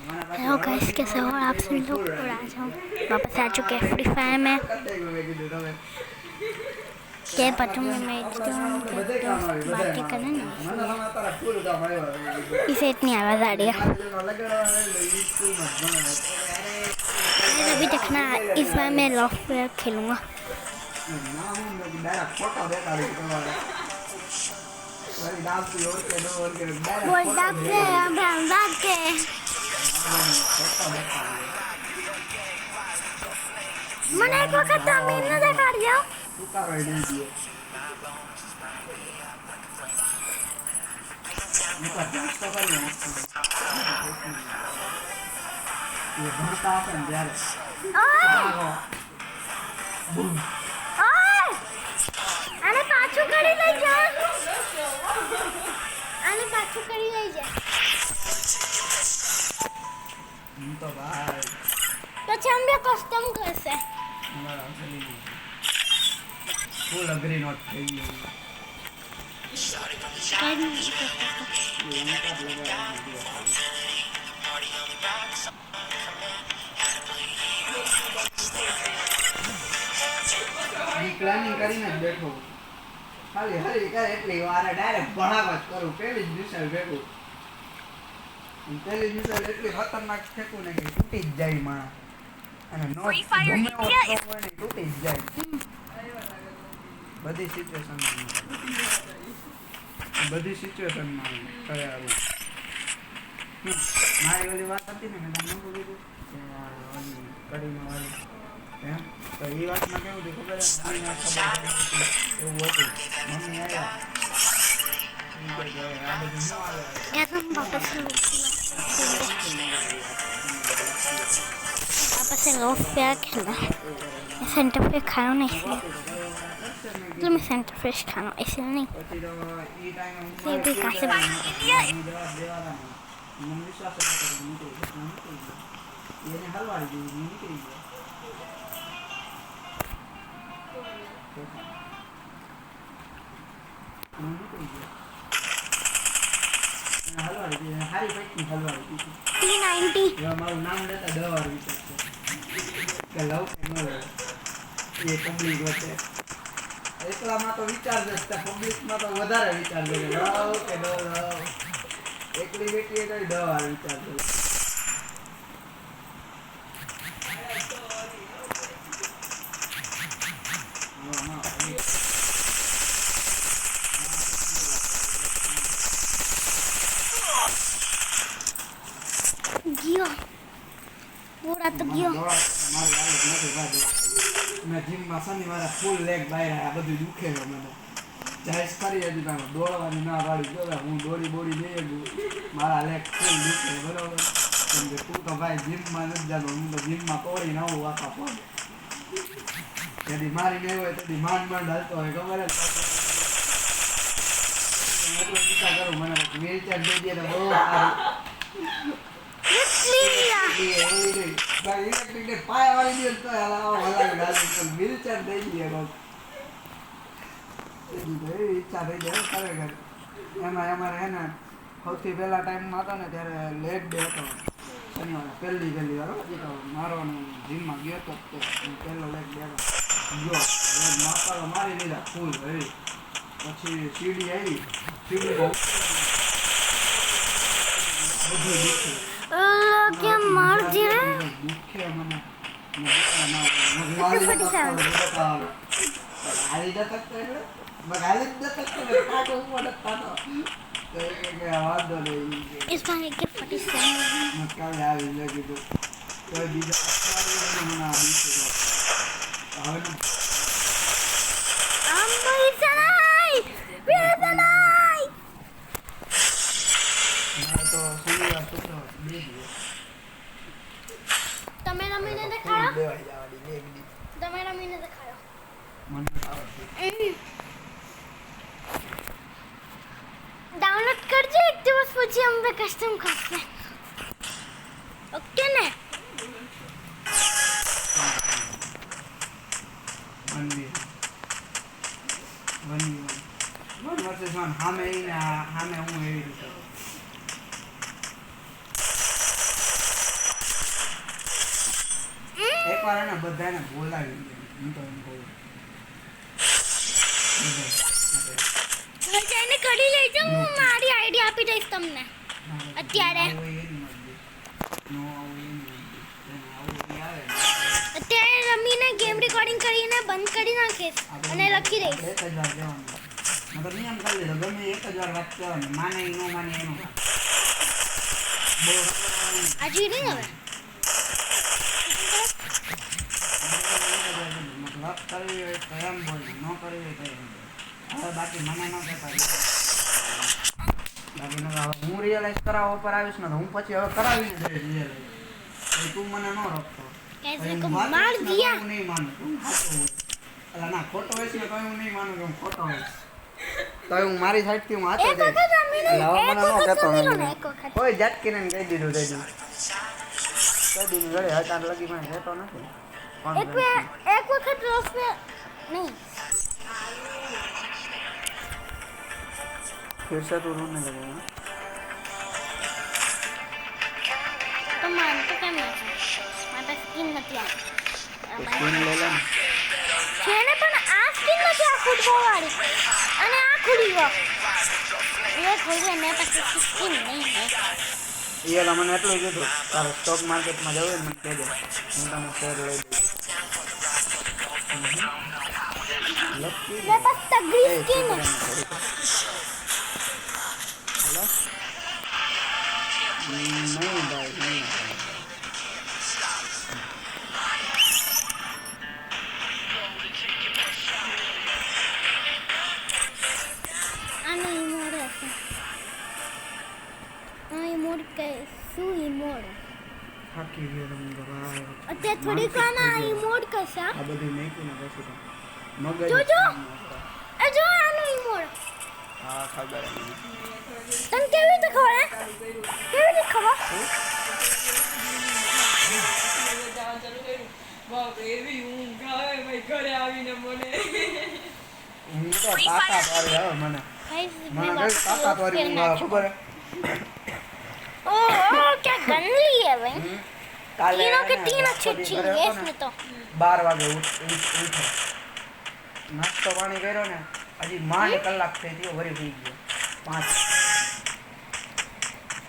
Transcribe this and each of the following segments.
Hello guys, कैसे हो आप सभी लोग। और आज हम वापस आ चुके हैं फ्री फायर में। क्या पता मैं दोस्त बातें करना नहीं, इसे इतनी आवाज़ आ रही है। अभी देखना, इस बार मैं लॉफ्ट खेलूँगा। મને એક વખત જમીનને દેખાડજો. આને પાછું કરી લઈ જા. આને પાછું કરી લઈ જા. તો ભાઈ પછી અમે કસ્ટમ કરશે. ફૂલ અગ્રી નોટ થઈ ગયું. પ્લાનિંગ કરીને જ બેઠો. ખાલી હરી કરે એટલી વાર ડાયરેક્ટ ભણાવા જ કરું. પેલી જ મિસાઈલ ભેગું. પેલી મિસાઈલ એટલી ખતરનાક ફેંકું ને કે તૂટી જ જાય માં. અને નો ગમે એવો હોય ને તૂટી જ જાય. બધી સિચ્યુએશનમાં કરે આવું. મારી ઓલી વાત હતી ને મેં તમને કીધું કે કરીને વાળી એમ તો એ વાતમાં કેવું હતું ખબર એવું હતું. મમ્મી આવ્યા આ બધું ન આવે. वापस से लोग प्यार खेलना. सेंटर पे खाना नहीं, इसलिए तो मैं सेंटर फ्रेश खाना इसलिए नहीं. ये भी कैसे મારું નામ લેતા 10 વાર વિચારશે કે લવ કે ન લવ. એ પબ્લિક વચ્ચે એકલામાં તો વિચારશે, પબ્લિકમાં તો વધારે વિચારશે કે લવ કે ન લવ. એકલી બેટી તો 10 વાર વિચારશે. ગયો પૂરા તો ગયો. મેં જીમમાં શનિવારે ફૂલ લેગ બાય આ બધું દુખે છે મને. જાઈસ કરી હતી પણ દોડવાની ના પાડી. જો હું દોડી જઈએ મારા લેગ ફૂલ દુખે બરોબર. કેમ કે તું તો ભાઈ જીમમાં નથી જતો, હું તો જીમમાં તોડીને આવું આખા પગ. તેથી મારી નહીં હોય તેથી માંડ હાલતો હોય ખબર જ. એટલો ચિંતા કરું મને વ્હીલચેર દઈ દે તો બહુ સારું. પાયા વાળી દે તો વ્હીલચેર દઈ દે ઈચ્છા થઈ જાય ખરેખર. એમાં અમારે હે ને સૌથી પહેલા ટાઈમમાં હતો ને ત્યારે લેગ ડે હતો શનિવારે. પહેલી વાર મારો જીમમાં ગયો હતો પહેલો લેગ ડે હતો. ગયો માપાલો મારી લીધા ફૂલ હરી. પછી સીડી આવી. સીડી બહુ બધું દુખે. क्या मार दिया दुखे મને મગવાલી તક આલી તક એટલે મગાલી તક એટલે કાટો ઉપર કાટો કે આવાજ દે. इस बार एक फटी से मक्का આવી લગી તો કોઈ બીજા મને આવી છે હવે આમ ભાઈ ચલાઈ બેસનાઈ તો સુનિયા તો દે દે. તમે રમીને દેખાડો. તમે રમીને દેખાડો. ડાઉનલોડ કરજો. એક દિવસ પછી અમે કસ્ટમ કરશે. ઓકે ને. વન વર્સેસ વન હામે હું એવી રીતે એકવાર એને બધાને બોલાવી દે હું તો એમ કહું એને કરી લેજો હું મારી આઈડી આપી દઈશ તમને અત્યારે અત્યારે રમીને ગેમ રેકોર્ડિંગ કરીને બંધ કરી નાખીશ અને લખી દઈશ એક જ વાર જવાનું મતલબ નિયમ કરી લીધો ગમે એક જ વાર વાત કરવાની માને ઈ ન માને એનું બહુ આ ચીટિંગ હવે મતલબ કરવી હોય તો એમ બોલ ન કરવી હોય તો એમ બોલ હવે બાકી મને ન કહેતા બાકી ન હું રિયલાઇઝ કરાવવા પર આવીશ ને તો હું પછી હવે કરાવી જ દઈશ રિયલાઇઝ તું મને ન રોકતો कैसे को मार दिया હું નહીં માનું તું સાચો હોય અલા ના ખોટો હોય છે તો હું નહીં માનું કે હું ખોટો હોય તો હું મારી સાઈડથી હું હાથે દઈશ કોઈ જાત કરીને કહી દીધું કહી દીધું ઘરે હટાર લગી મને રહેતો નથી एक वक्त रोज में नहीं फिर से तो रोने लगेगा तो मान तो क्या मैं माता स्किन નથી આ સ્કીન લઈ લે છે ને પણ આ સ્કિન નથી આ ફૂટબોલ વાળી અને આ ખુલી ગયો એ ખુલી ને પછી સ્કિન નહીં હે એ મને એટલું કીધું તારે સ્ટોક માર્કેટમાં જવું મને કહેજો હું તને શેર લઈ દઈશ મેં પાસ તગડી સ્કિન હેલો નહીં ભાઈ નહીં આનો ઇમોડ હશે આ ઇમોડ કે શું ઇમોડ થાકી ગયો તમે ભાઈ અત્યારે થોડીક વારમાં આ ઇમોડ કશા આ બધું મેકું ને પછી તો મગજ જોજો એ જો આનો ઇમોડ હા ખબર તને કેવી રીતે ખબર હે કેવી રીતે ખબર બાપ એવી ઊંઘ આવે ભાઈ ઘરે આવીને મને હું તો તાકાત વાળી આવે મને गाइस મને કઈ તાકાત વાળી ઊંઘ આવે ખબર હે ओ क्या गन ली है भाई કાલે तीनों के तीन अच्छी अच्छी है इसमें तो 12 વાગે ઉઠો નાસ્તો પાણી કર્યો ને હજી માંડ કલાક થઈ ગયો વરી થઈ ગયો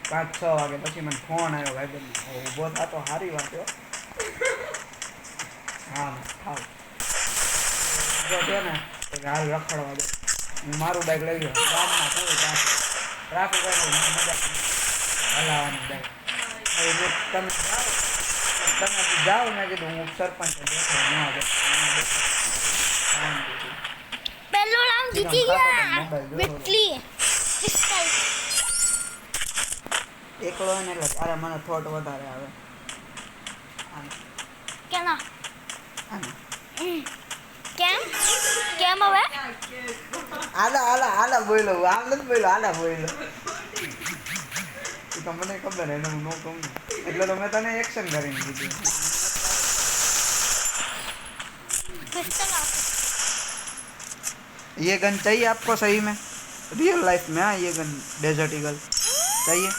5-6 વાગે પછી મને ફોન આવ્યો ભાઈ ઊભો થતો સારી વાત હો હા થાવ જો છે ને તો હાલ રખડવા દે હું મારું બાઈક લઈ ગયો ગામમાં થોડું ટ્રાફિક આવી મજા હલાવાની બાઈક હવે તમે જાઓ ને કીધું હું સરપંચ બેઠો ન આવે पहलो राउंड जीती गया विक्ट्री એકલો હોય ને એટલે તારે મને થોટ વધારે આવે क्या ना આના કેમ કેમ હવે આલા બોલો આમ નથી બોલો આલા બોલો એ તો મને ખબર હે હું નો કહું એટલે તો મેં તને એક્શન કરીને દીધું पिस्टल ये गन चाहिए आपको सही में रियल लाइफ में हाँ ये गन डेजर्ट ईगल चाहिए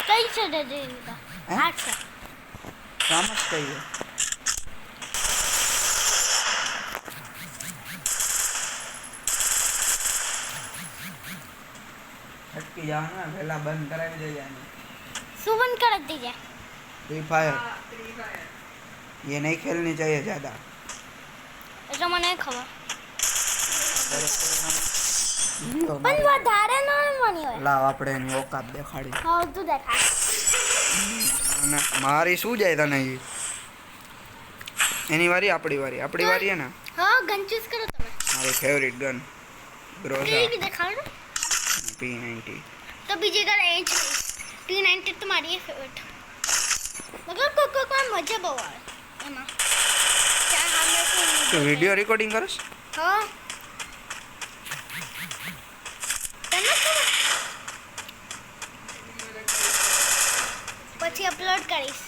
कई से दे देगा हैं? 8 से समझ चाहिए हटके जाओ ना पहला बंद करा दे जाने सुबन कर दीजिए फ्री फायर ये नहीं खेलनी चाहिए ज़्यादा એટલે મને ખબર લ્યો, પણ વધારે ન મની હોય લાવ આપણે એની ઓકાત દેખાડી હા તું દેખા અને મારી શું જાય તને ઈ એની વારી આપણી વારી હે ને હા ગન ચૂઝ કરો તમે મારી ફેવરિટ ગન ગ્રોઝા કેવી દેખાડો P90 તો બીજી ગન એ છે P90 તો મારી ફેવરિટ મતલબ કોઈ મજા બહુ આવે એમાં ચાર હામે તો વિડિયો રેકોર્ડિંગ કરસ હા તને ખબર પછી અપલોડ કરીશ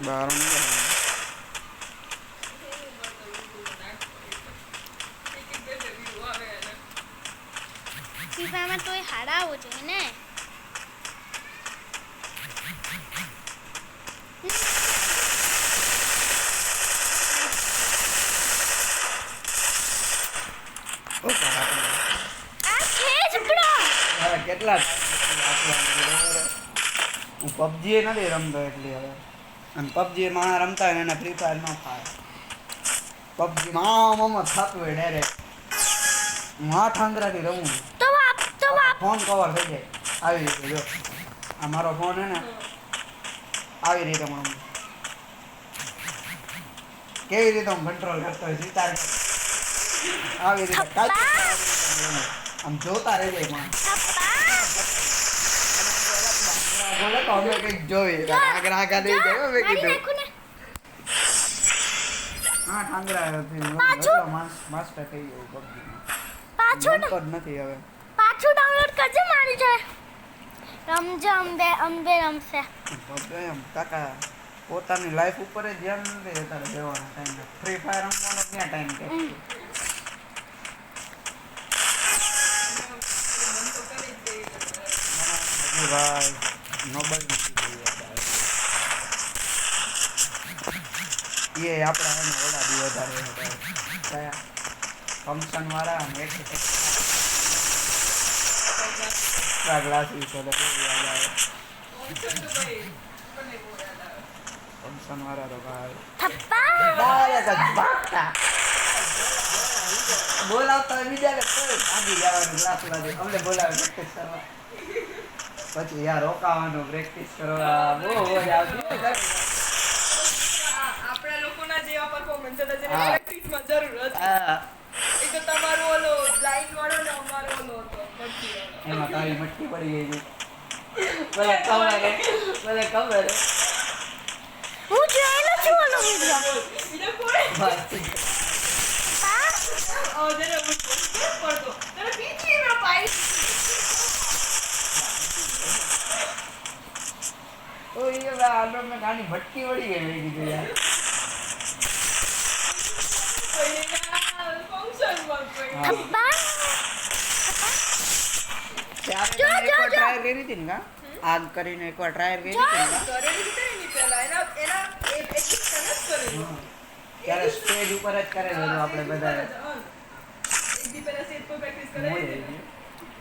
બહાર ફીફામાં તો એ હારાવો જોઈએ ને આ છે જ બ્રો. હવે કેટલા હું પબજી નથી રમતો એટલી હવે અને પબજીમાં રમતા હોય ને એને ફ્રી ફાયર ન ફાવે પબજીમાં આમ થતું હોય ડાયરેક્ટ હું 8 આંગળાથી રમું તો ફોન કવર થઈ જાય આવી રીતે જો આ મારો ફોન હે ને આવી રીતે હું રમું કેવી રીતે હું કંટ્રોલ કરતો હોય વિચાર કર. આવી રીતે કાંઈ આમ જોતા રહી જાય માણસ બોલે તો અમે કંઈક જોઈ આગળ દઈ જાય મેં કીધું હા ઠાંગરા માસ્ટર થઈ ગયું પબજીમાં પાછું રમતો જ નથી હવે પાછું ડાઉનલોડ કરજે મારી જોડે. રમજે અંબે રમશે. એમ કાકા પોતાની લાઈફ ઉપર જ ધ્યાન નથી અત્યારે દેવાનો ટાઈમ ફ્રી ફાયર રમવાનો ક્યાં ટાઈમ કે ભાઈ નોબલ એ આપણા એને ઓલા દી વધારે કયા ફંક્શન વાળા અને એક્સ્ટ્રા ગ્લાસીસ યાદ આવે ફંક્શન વાળા તો ભાઈ થપ્પા બોલાવતા હોય બીજાને ભાગી જવાનું ક્લાસ વાળા અમને બોલાવે પ્રેક્ટિસ કરવા પછી યાર રોકાવાનું પ્રેક્ટિસ કરવા બહુ મજા આવતી આપણા લોકોના જેવા પરફોર્મન્સ હતા જેને પ્રેક્ટિસમાં જરૂર હતી. હા એક તો તમારો ઓલો બ્લાઇન્ડ વાળો ને અમારો ઓલો હતો મટકી વાળો. એમાં તારી મટકી પડી ગઈ હતી મને ખબર હું જોયેલો છું ઓલો વિડિયો. બીજો કોઈ જેને હું પડતો તને બીજીમાં પાઈ તો એ આલો મેં ગાની મટકી પડી ગઈ મેં કીધું યાર ફંક્શનમાં કોઈ થપ્પા એકવાર ટ્રાય કરી હતી ને કા આગ કરીને એકવાર ટ્રાય કરી હતી ને કા? કરેલી છે ને પેલા એના એક કનેક્ટ કરેલું ત્યારે સ્ટેજ ઉપર જ કરેલું હતું આપણે બધા એક દી પહેલા સેટ પર પ્રેક્ટિસ કરાવી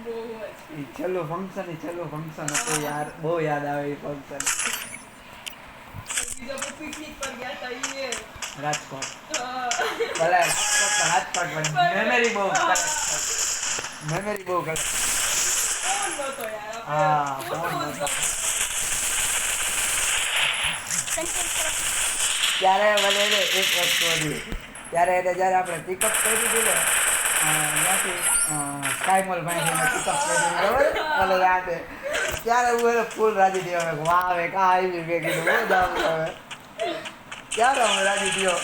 બહુ જ ઈ છેલ્લું ફંક્શન હતું યાર બહુ યાદ આવે એ ફંક્શન બીજા પર પિકનિક પર ગયા હતા ઈ રાજકોટ ભલે રાજકોટ મેમરી બહુ કરે ફોન નતો યાર હા ફોન નતો ત્યારે મને એને એક વસ્તુ હતી ત્યારે એને જ્યારે આપણે પિકઅપ કરી દીધું ને ત્યાંથી સ્કાયમોલ ભાઈ પિકઅપ કરી બરાબર મને યાદ છે ત્યારે હું એને ફૂલ રાજી થયો હવે વાહ હવે કા આવી મેં કીધું બહુ જાવ હવે ક્યારે હું રાજી થયો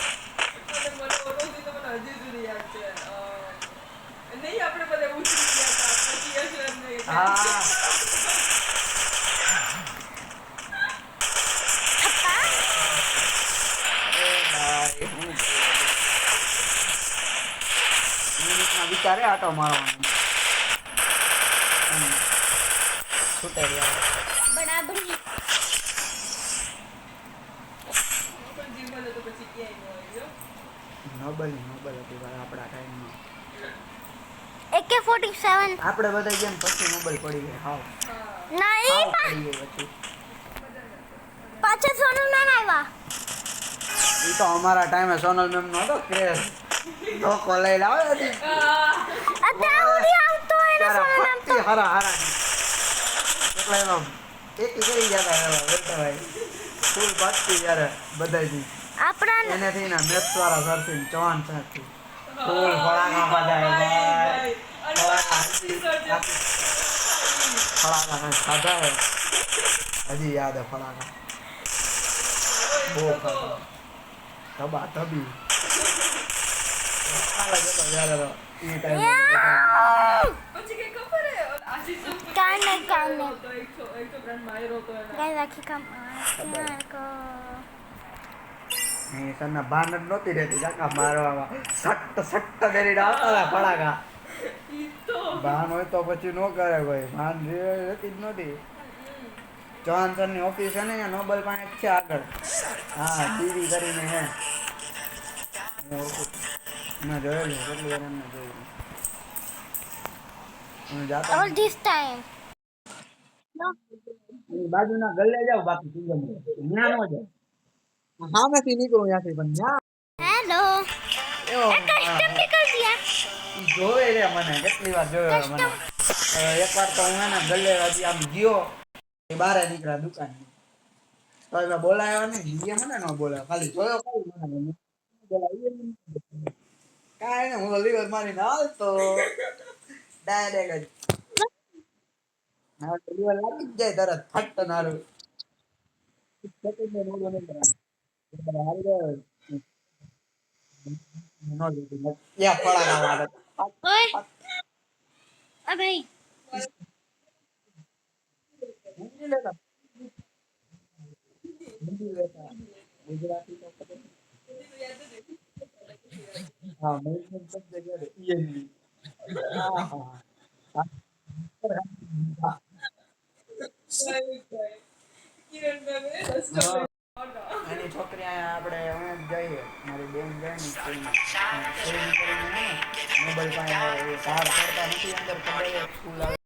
અને મને ઓલો દી તો મને હજી સુધી યાદ છે નહીં આપણે બધા ઉતરી ગયા હતા પછી યશવંત ને હા મિનિટમાં વિચારે આટો મારવાનો છૂટે રહ્યા બરાબરી. પણ જીવમાં તો પછી ક્યાંય ન હોય નોબલ હતી ભાઈ આપણા ટાઈમમાં AK-47 આપણે બધા જેમ પછી નોબલ પડી ગઈ હાવ નહીં પડી ગઈ પછી પાછા સોનું ના આવ્યા. એ તો અમારા ટાઈમે સોનલ મેમ નો હતો ક્રેઝ ધોકો લઈને આવે હતી અત્યારે ઉડી આવતો એને ત્યારે સોનું નામ તો ફટતી હરા એટલે એમાં એક કરી જતા એવા બેટા ભાઈ ફૂલ બાકી જ્યારે બધાયથી આપણા એનેથી ને મેથ્સ વાળા સરથી ચવાન સરથી ફૂલ ફળાકા બજાય ભાઈ ફળાકા ખાધા હે હજી યાદ હે ફળાકા બહુ ખાધા ધબા ધબી જ્યારે એ ટાઈમ પછી કઈ ખબર હે આશીષ કાને તો એક છોકરાને માર્યો હતો એને ગાય રાખી કામ એ સરના ભાન જ નહોતી રહેતી કાકા મારવામાં સટ્ટ કરીને આવતા હતા ફળાકા ઈ તો ભાન હોય તો પછી ન કરે કોઈ ભાન રહેતી જ નહોતી ચૌહાણ સરની ઓફિસ છે ને અહીંયા નોબલ પાસે જ છે આગળ હા ટીવી કરીને હે હું ઓળખું મેં જોયેલું કેટલી વાર એમને જોયેલું હું જાતો All this time. No. એની બાજુના ગલ્લે જાવ બાકી સીઝન ન્યા નો જાવ સામેથી નીકળું ત્યાંથી પણ ન્યા Hello. એવો कस्टम भी कर दिया. ઈ જોવે રે મને કેટલી વાર જોયો મને એકવાર તો હું એના ગલ્લે હજી આમ ગયો એ બહાર નીકળ્યા દુકાન તો એમાં બોલાયો ને એ મને ન બોલાયો ખાલી જોયો ખાલી મને બોલાયો કાંઈ ને હું તો લીવર મારીને હાલતો ડાયરેક્ટ જ ના તો લીવર લાગી જ જાય તરત ફટ નારું હારી ગયો નો લીધું યા પડાના વાળા ओए. अब भाई. હિન્દી લેતા હિન્દી લેતા ગુજરાતી તો ખબર હા મેં શબ્દ કહ્યો ઈએનવી હા હા કિરણભાઈ રસ્તો એની છોકરી અહીંયા આપણે અમે જઈએ મારી બેન જાય ને સ્કૂલમાં નોબલ પાસે ધાર પડતા નથી અંદર ખબર સ્કૂલ આવે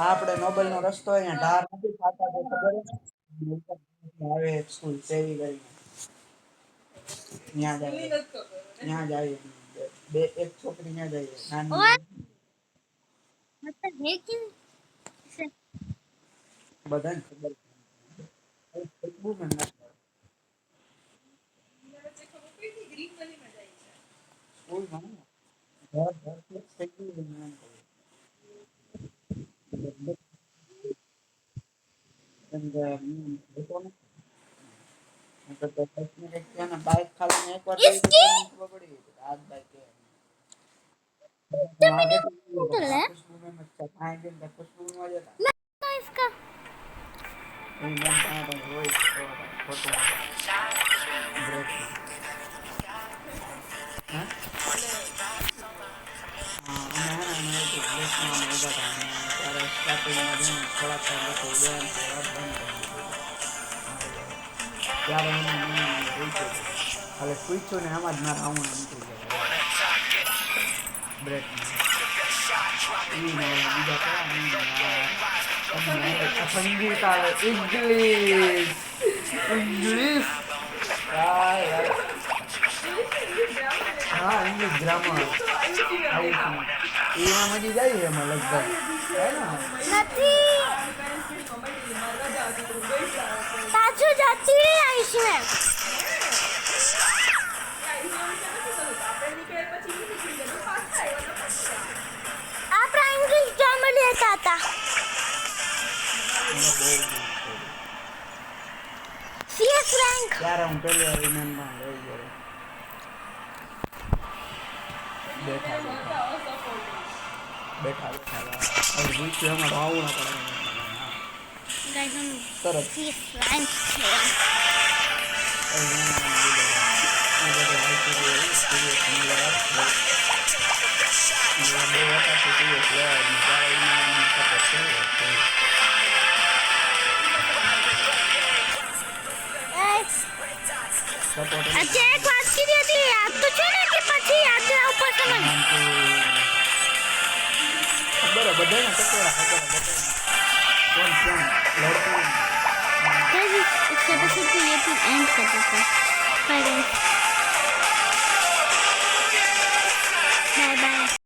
આપણે નોબલ નો રસ્તો અહીંયા ધાર નથી ખાતા તો ખબર આવે સ્કૂલ સેવી કરીને ત્યાં જાય ત્યાં જાય બે એક છોકરી ત્યાં જાય નાની ओए. मतलब है कि બધાને ખબર ફેસબુક સ્કૂલમાં ઘર ઘર ફેસબુક બાઈક ખાલી એકવાર ખબર પડી હાથ બાઈક ना इसका. ખાલી પૂછ્યું ને આમાં જ મારા આવું નીકળી જાય બ્રેક સંગીત આવે ઇંગ્લિશ ઇંગ્લિશ હા ઇંગ્લિશ ગ્રામર એમાં મજી જાય એમાં લગભગ હે ને નથી. ताजू जाती है आयुष में. आप इंग्लिश ग्रामर लेता था. CS rank. ત્યારે હું પેલી વાર વિમાનમાં લઈ ગયો બેઠા બેઠા બેઠા હવે પૂછ્યું એમાં ભાવું ના પડે Guys, हम તરત CS rank है. अच्छा एक बात की थी याद तो છે ને કે પછી યાદ ના ઉપર સમજ. ખબર બધાને ટકોરા ખબર બધાને કોણ ક્યાં લડતું गाइस इस एपिसोड को ये भी एंड कर देते हैं. Bye guys.